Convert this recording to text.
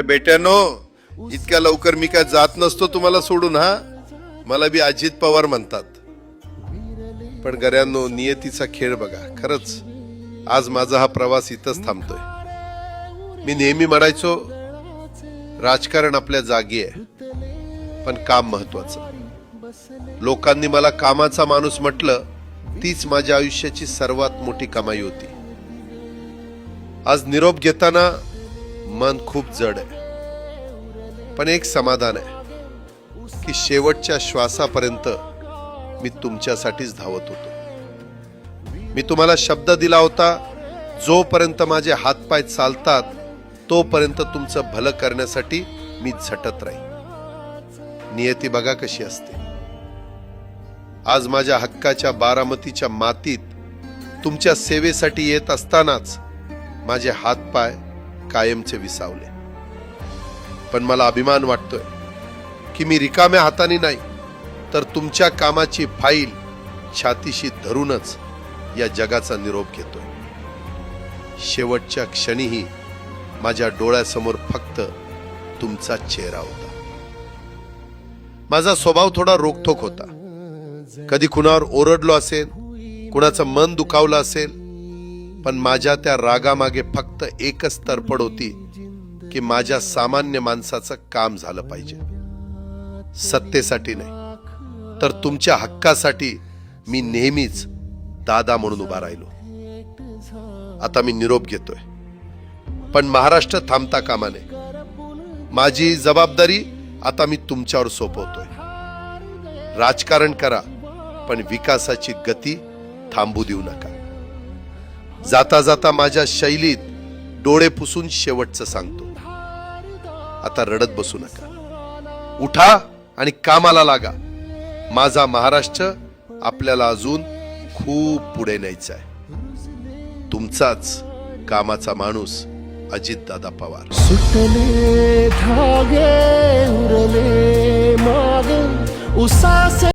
बेट्यानो, इतक्या लवकर मी काय जात नसतो तुम्हाला सोडून. हा, मला बी अजित पवार म्हणतात. पण गऱ्यांनो, नियतीचा खेळ बघा. खरंच आज माझा हा प्रवास इथंच थांबतोय. मी नेहमी म्हणायचो राजकारण आपल्या जागी आहे, पण काम महत्वाचं. लोकांनी मला कामाचा माणूस म्हटलं, तीच माझ्या आयुष्याची सर्वात मोठी कमाई होती. आज निरोप घेताना मन खूप जड आहे, पण एक समाधान आहे की शेवटच्या श्वासापर्यंत मी तुमच्यासाठीच धावत होतो. मी तुम्हाला शब्द दिला होता, जोपर्यंत माझे हातपाय चालतात तोपर्यंत तुमचं भलं करण्यासाठी मी झटत राहील. नियती बघा कशी असते. आज माझ्या हक्काच्या बारामतीच्या मातीत तुमच्या सेवेसाठी येत असतानाच माझे हातपाय कायमचे विसावले. पण मला अभिमान वाटतोय की मी रिकाम्या हाताने नाही, तर तुमच्या कामाची फाईल छातीशी धरूनच या जगाचा निरोप घेतोय. शेवटच्या क्षणीही माझ्या डोळ्यासमोर फक्त तुमचा चेहरा होता. माझा स्वभाव थोडा रोखठोक होता. कधी कुणावर ओरडलो असेल, कुणाचं मन दुखावलं असेल, पण माझ्या त्या रागामागे फक्त एकच तडफड होती की माझ्या सामान्य माणसाचं काम झालं पाहिजे. सत्तेसाठी नाही, तर तुमच्या हक्कासाठी मी नेहमीच दादा म्हणून उभा राहिलो. आता मी निरोप घेतोय, पण महाराष्ट्र थांबता कामा नये. माझी जबाबदारी आता मी तुमच्यावर सोपवतोय. राजकारण करा, पण विकासाची गती थांबू देऊ नका. जाता जाता माझ्या शैलीत डोळे पुसून शेवटचं सांगतो, आता रडत बसू नका. उठा आणि कामाला लागा. माझा महाराष्ट्र आपल्याला अजून खूप पुढे न्यायचा आहे. तुमचाच कामाचा माणूस अजितदादा पवार. सुटले धागे उरले माग उसासे